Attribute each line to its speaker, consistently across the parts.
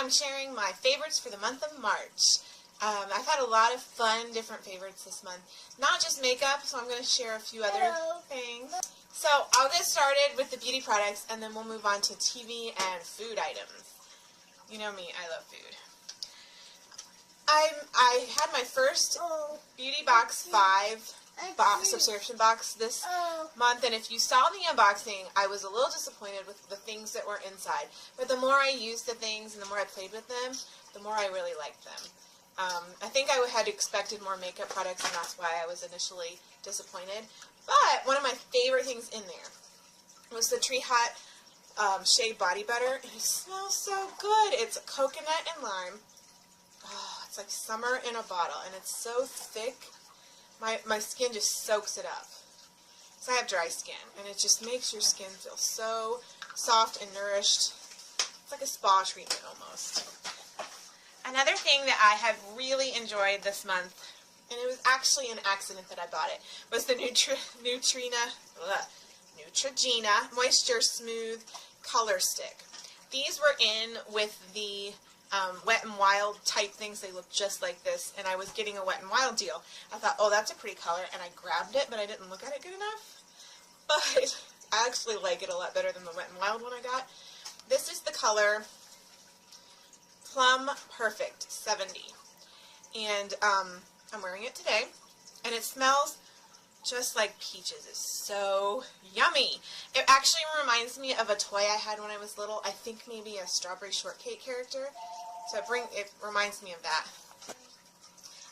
Speaker 1: I'm sharing my favorites for the month of March. I've had a lot of fun, different favorites this month. Not just makeup, so I'm going to share a few other things. So I'll get started with the beauty products, and then we'll move on to TV and food items. You know me, I love food. I had my first Beauty Box 5 subscription box this month, and if you saw the unboxing, I was a little disappointed with the things that were inside. But the more I used the things and the more I played with them, the more I really liked them. I think I had expected more makeup products, and that's why I was initially disappointed. But one of my favorite things in there was the Tree Hot Shea Body Butter. It smells so good. It's coconut and lime. Oh, it's like summer in a bottle, and it's so thick. My skin just soaks it up. So I have dry skin, and it just makes your skin feel so soft and nourished. It's like a spa treatment almost. Another thing that I have really enjoyed this month, and it was actually an accident that I bought it, was the Neutrogena Moisture Smooth Color Stick. These were in with the Wet n Wild type things. They look just like this, and I was getting a Wet n Wild deal. I thought, oh, that's a pretty color, and I grabbed it, but I didn't look at it good enough. But I actually like it a lot better than the Wet n Wild one I got. This is the color Plum Perfect 70, and I'm wearing it today, and it smells just like peaches. It's so yummy. It actually reminds me of a toy I had when I was little. I think maybe a Strawberry Shortcake character. So it reminds me of that.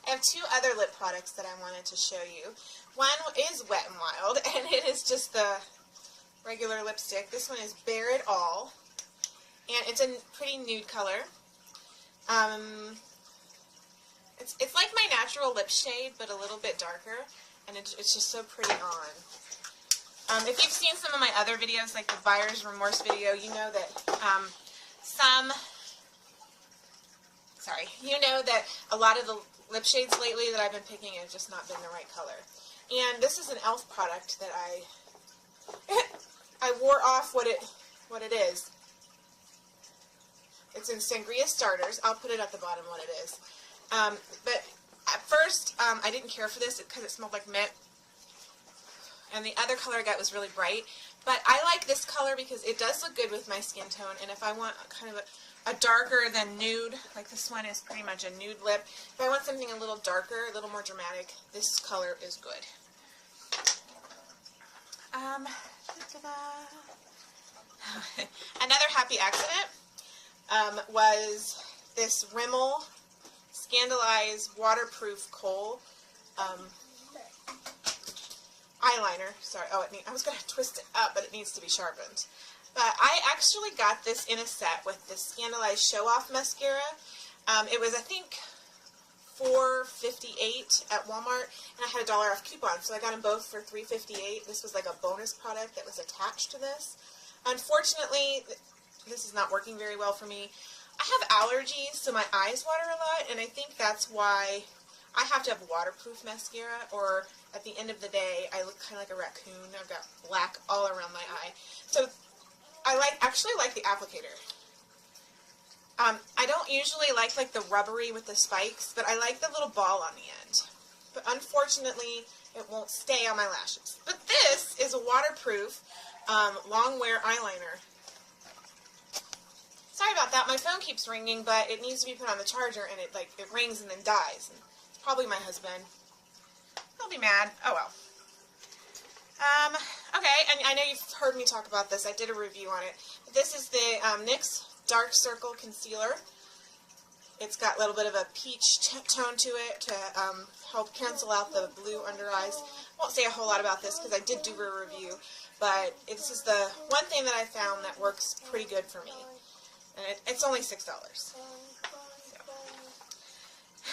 Speaker 1: I have two other lip products that I wanted to show you. One is Wet n Wild, and it is just the regular lipstick. This one is Bare It All, and it's a pretty nude color. It's like my natural lip shade, but a little bit darker, and it's just so pretty on. If you've seen some of my other videos, like the Buyer's Remorse video, you know that a lot of the lip shades lately that I've been picking have just not been the right color. And this is an e.l.f. product that I wore off what it is. It's in Sangria Starters. I'll put it at the bottom what it is. But at first, I didn't care for this because it smelled like mint. And the other color I got was really bright. But I like this color because it does look good with my skin tone. And if I want kind of a darker than nude, like this one is pretty much a nude lip. If I want something a little darker, a little more dramatic, this color is good. Another happy accident was this Rimmel ScandalEyes Waterproof Kohl eyeliner. Sorry, I was going to twist it up, but it needs to be sharpened. But I actually got this in a set with the ScandalEyes Show Off Mascara. It was, I think, $4.58 at Walmart, and I had a $1 off coupon, so I got them both for $3.58. This was like a bonus product that was attached to this. Unfortunately, this is not working very well for me. I have allergies, so my eyes water a lot, and I think that's why I have to have waterproof mascara, or at the end of the day, I look kind of like a raccoon. I've got black all around my eye. So I actually like the applicator. I don't usually like the rubbery with the spikes, but I like the little ball on the end. But unfortunately, it won't stay on my lashes. But this is a waterproof long wear eyeliner. Sorry about that. My phone keeps ringing, but it needs to be put on the charger, and it rings and then dies. And it's probably my husband. He'll be mad. Oh well. Okay, and I know you've heard me talk about this. I did a review on it. This is the NYX Dark Circle Concealer. It's got a little bit of a peach tone to it to help cancel out the blue under eyes. I won't say a whole lot about this because I did do a review, but this is the one thing that I found that works pretty good for me. And it's only $6. So.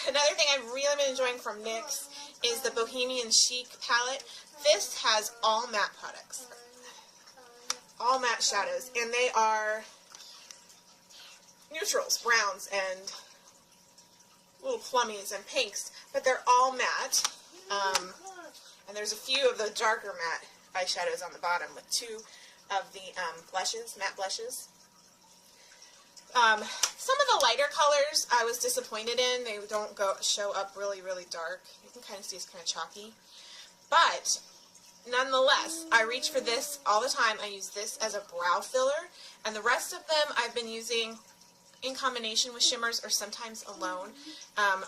Speaker 1: Another thing I've really been enjoying from NYX is the Bohemian Chic palette. This has all matte products. All matte shadows. And they are neutrals, browns, and little plummies and pinks. But they're all matte. And there's a few of the darker matte eyeshadows on the bottom with two of the blushes, matte blushes. Some of the lighter colors I was disappointed in. They don't show up really, really dark. You can kind of see it's kind of chalky. But nonetheless, I reach for this all the time. I use this as a brow filler, and the rest of them I've been using in combination with shimmers or sometimes alone.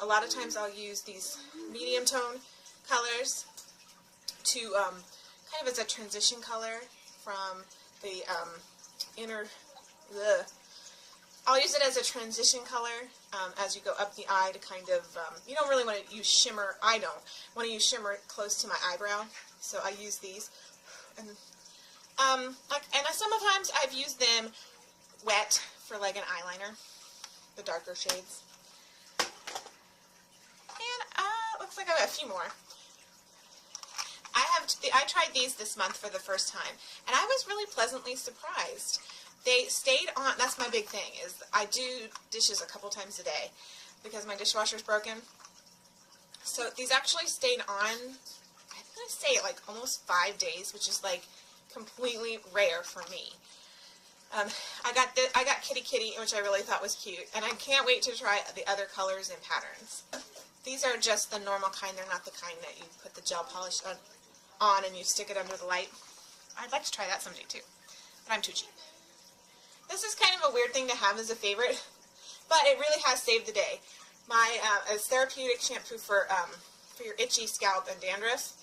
Speaker 1: A lot of times I'll use these medium tone colors to kind of as a transition color from the I'll use it as a transition color as you go up the eye to kind of, you don't really want to use shimmer, I don't want to use shimmer close to my eyebrow, so I use these. And sometimes I've used them wet for like an eyeliner, the darker shades. And looks like I have a few more. I tried these this month for the first time, and I was really pleasantly surprised. They stayed on. That's my big thing, is I do dishes a couple times a day because my dishwasher's broken. So these actually stayed on, I'm going to say like almost 5 days, which is like completely rare for me. I got Kitty Kitty, which I really thought was cute, and I can't wait to try the other colors and patterns. These are just the normal kind. They're not the kind that you put the gel polish on and you stick it under the light. I'd like to try that someday too, but I'm too cheap. This is kind of a weird thing to have as a favorite, but it really has saved the day. My it's therapeutic shampoo for your itchy scalp and dandruff.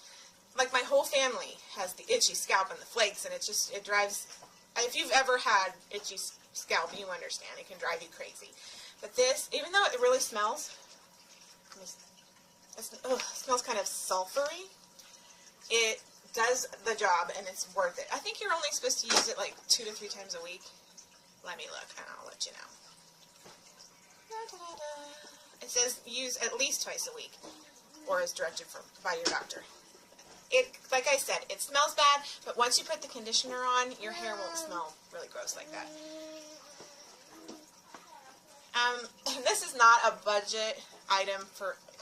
Speaker 1: Like my whole family has the itchy scalp and the flakes, and it drives. If you've ever had itchy scalp, you understand it can drive you crazy. But this, even though it really smells, it smells kind of sulfury, it does the job and it's worth it. I think you're only supposed to use it like 2 to 3 times a week. Let me look and I'll let you know. It says use at least twice a week, or as directed by your doctor. Like I said, it smells bad, but once you put the conditioner on, your hair won't smell really gross like that. This is not a budget item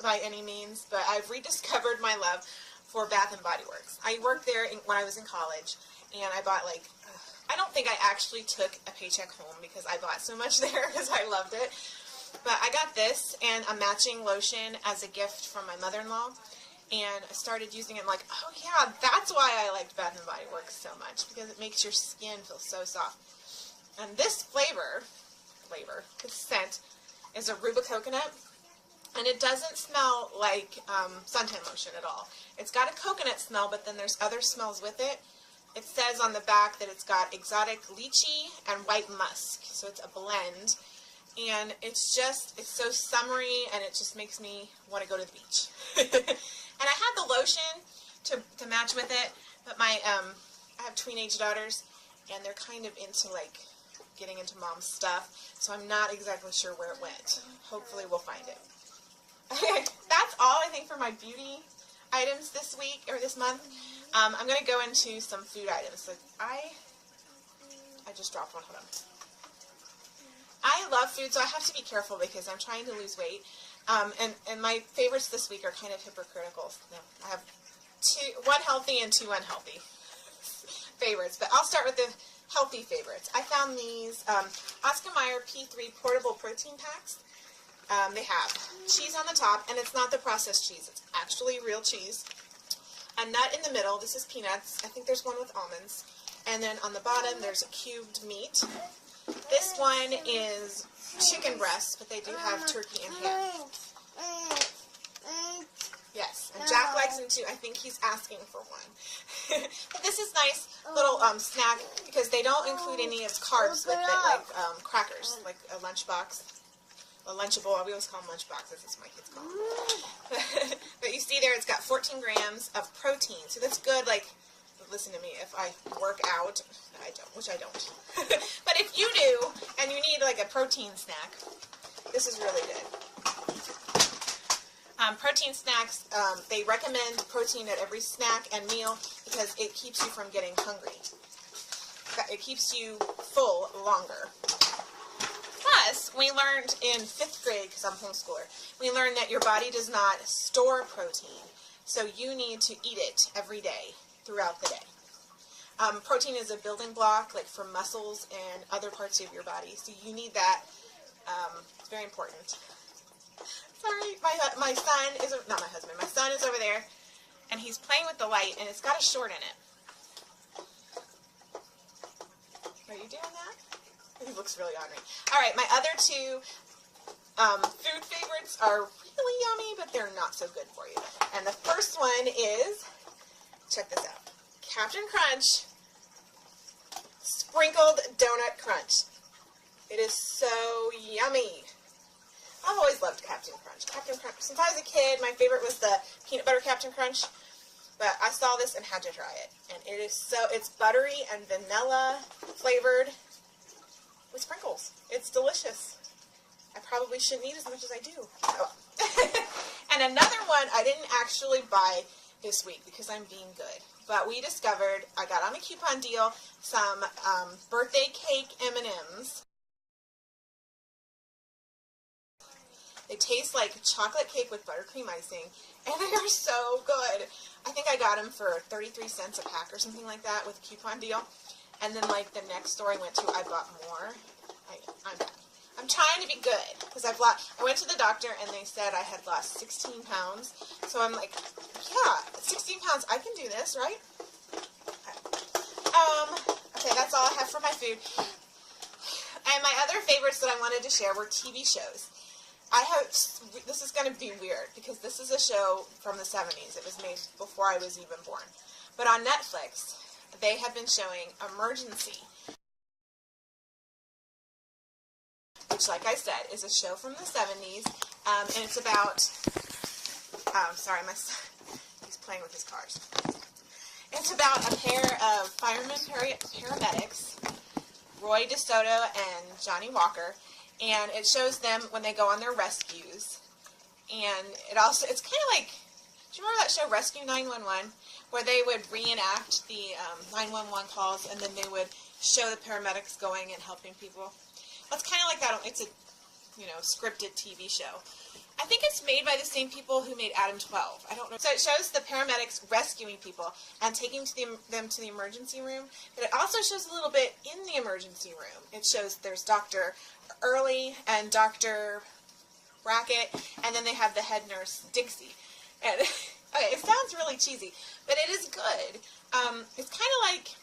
Speaker 1: by any means, but I've rediscovered my love for Bath & Body Works. I worked there when I was in college, and I bought like, I don't think I actually took a paycheck home because I bought so much there because I loved it. But I got this and a matching lotion as a gift from my mother-in-law, and I started using it. I'm like, oh yeah, that's why I liked Bath & Body Works so much, because it makes your skin feel so soft. And this this scent is Aruba coconut, and it doesn't smell like suntan lotion at all. It's got a coconut smell, but then there's other smells with it. It says on the back that it's got exotic lychee and white musk, so it's a blend. And it's so summery, and it just makes me want to go to the beach. And I had the lotion to match with it, but I have tween-age daughters, and they're kind of into like getting into mom's stuff, so I'm not exactly sure where it went. Hopefully we'll find it. That's all I think for my beauty items this week or this month. I'm going to go into some food items. Like I just dropped one. Hold on. I love food, so I have to be careful because I'm trying to lose weight. And my favorites this week are kind of hypocritical. No, I have one healthy and 2 unhealthy favorites, but I'll start with the healthy favorites. I found these Oscar Mayer P3 portable protein packs. They have cheese on the top, and it's not the processed cheese. It's actually real cheese. A nut in the middle. This is peanuts. I think there's one with almonds. And then on the bottom, there's a cubed meat. This one is chicken breast, but they do have turkey and ham. Yes, and Jack likes them too. I think he's asking for one. But this is nice little snack because they don't include any of carbs with it, like crackers, like a lunchbox. A Lunchable, we always call them lunch boxes, that's what my kids call them. But you see there, it's got 14 grams of protein, so that's good, like, listen to me, if I work out, I don't, which I don't. But if you do, and you need like a protein snack, this is really good. Protein snacks, they recommend protein at every snack and meal because it keeps you from getting hungry. It keeps you full longer. Plus, we learned in 5th grade, because I'm a homeschooler, we learned that your body does not store protein, so you need to eat it every day throughout the day. Protein is a building block, like for muscles and other parts of your body, so you need that. It's very important. Sorry, my son is, not my husband, my son is over there, and he's playing with the light, and it's got a short in it. Are you doing that? He looks really ornery. Alright, my other two food favorites are really yummy, but they're not so good for you. And the first one is, check this out, Captain Crunch Sprinkled Donut Crunch. It is so yummy. I've always loved Captain Crunch. Captain Crunch, since I was a kid, my favorite was the peanut butter Captain Crunch, but I saw this and had to try it. And it is so, it's buttery and vanilla flavored with sprinkles. It's delicious. I probably shouldn't eat as much as I do. Oh. And another one I didn't actually buy this week because I'm being good. But we discovered, I got on a coupon deal, some birthday cake M&Ms. They taste like chocolate cake with buttercream icing, and they are so good. I think I got them for 33 cents a pack or something like that with a coupon deal. And then like the next store I went to, I bought more. I'm trying to be good because I went to the doctor and they said I had lost 16 pounds. So I'm like, yeah, 16 pounds, I can do this, right? Okay, that's all I have for my food. And my other favorites that I wanted to share were TV shows. This is going to be weird because this is a show from the 70s. It was made before I was even born. But on Netflix, they have been showing Emergency, which, like I said, is a show from the 70s, and it's about, sorry, my son, he's playing with his cars. It's about a pair of firemen paramedics, Roy DeSoto and Johnny Walker, and it shows them when they go on their rescues, and it's kind of like, do you remember that show Rescue 911, where they would reenact the 911 calls, and then they would show the paramedics going and helping people? Well, it's kind of like that. It's a, scripted TV show. I think it's made by the same people who made Adam 12. I don't know. So it shows the paramedics rescuing people and taking them to the emergency room, but it also shows a little bit in the emergency room. It shows there's Dr. Early and Dr. Brackett, and then they have the head nurse, Dixie. And okay, it sounds really cheesy, but it is good. It's kind of like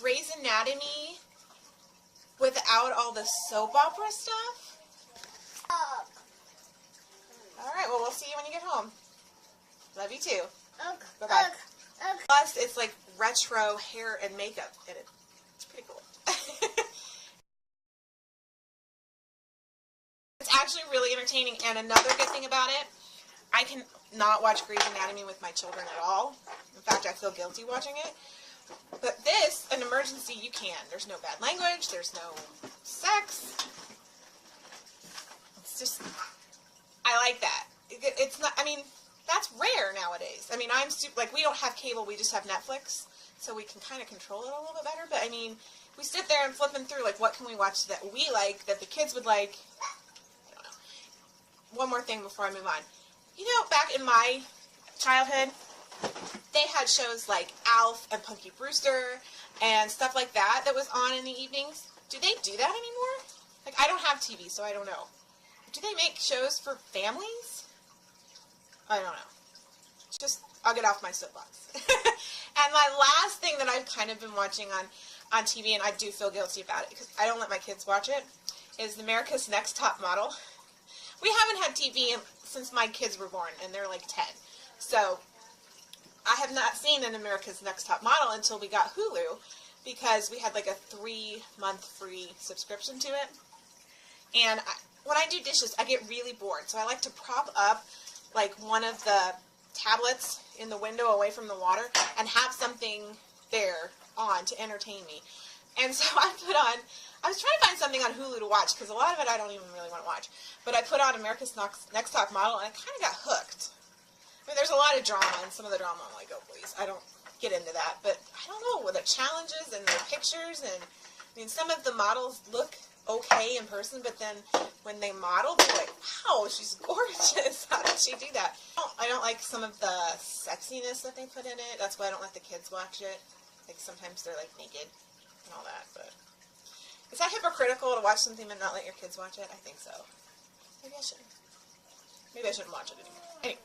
Speaker 1: Grey's Anatomy without all the soap opera stuff. Alright, well, we'll see you when you get home. Love you too. Bye-bye. Plus, it's like retro hair and makeup in it. It's pretty cool. It's actually really entertaining, and another good thing about it, I can not watch Grey's Anatomy with my children at all. In fact, I feel guilty watching it. But this, an emergency, you can. There's no bad language. There's no sex. It's just, I like that. It's not, I mean, that's rare nowadays. I mean, we don't have cable. We just have Netflix. So we can kind of control it a little bit better. But, I mean, we sit there and flipping through, like, what can we watch that we like, that the kids would like. I don't know. One more thing before I move on. You know, back in my childhood, they had shows like Alf and Punky Brewster and stuff like that was on in the evenings. Do they do that anymore? Like, I don't have TV, so I don't know. Do they make shows for families? I don't know. I'll get off my soapbox. And my last thing that I've kind of been watching on TV, and I do feel guilty about it because I don't let my kids watch it, is America's Next Top Model. We haven't had TV since my kids were born, and they're like 10. So I have not seen an America's Next Top Model until we got Hulu, because we had like a 3-month free subscription to it. And when I do dishes, I get really bored. So I like to prop up like one of the tablets in the window away from the water and have something there on to entertain me. And so I was trying to find something on Hulu to watch, because a lot of it I don't even really want to watch. But I put on America's Next Top Model, and I kind of got hooked. I mean, there's a lot of drama, and some of the drama I'm like, oh, please, I don't get into that. But I don't know, with the challenges and the pictures, and I mean, some of the models look okay in person, but then when they model, they're like, wow, she's gorgeous. How did she do that? I don't like some of the sexiness that they put in it. That's why I don't let the kids watch it. Like sometimes they're like naked and all that, but is that hypocritical to watch something and not let your kids watch it? I think so. Maybe I shouldn't. Maybe I shouldn't watch it anymore.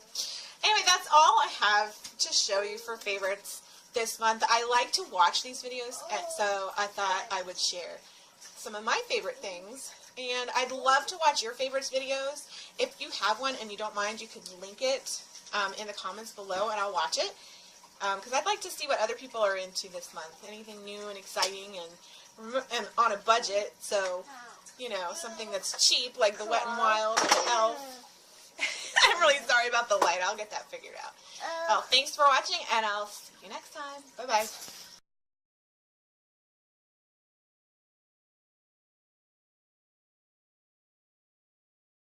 Speaker 1: Anyway, that's all I have to show you for favorites this month. I like to watch these videos, and so I thought I would share some of my favorite things. And I'd love to watch your favorites videos. If you have one and you don't mind, you could link it in the comments below, and I'll watch it. Because I'd like to see what other people are into this month. Anything new and exciting and on a budget. So, you know, something that's cheap, like the Wet n Wild or the Elf. I'm really sorry about the light. I'll get that figured out. Well, thanks for watching, and I'll see you next time. Bye-bye.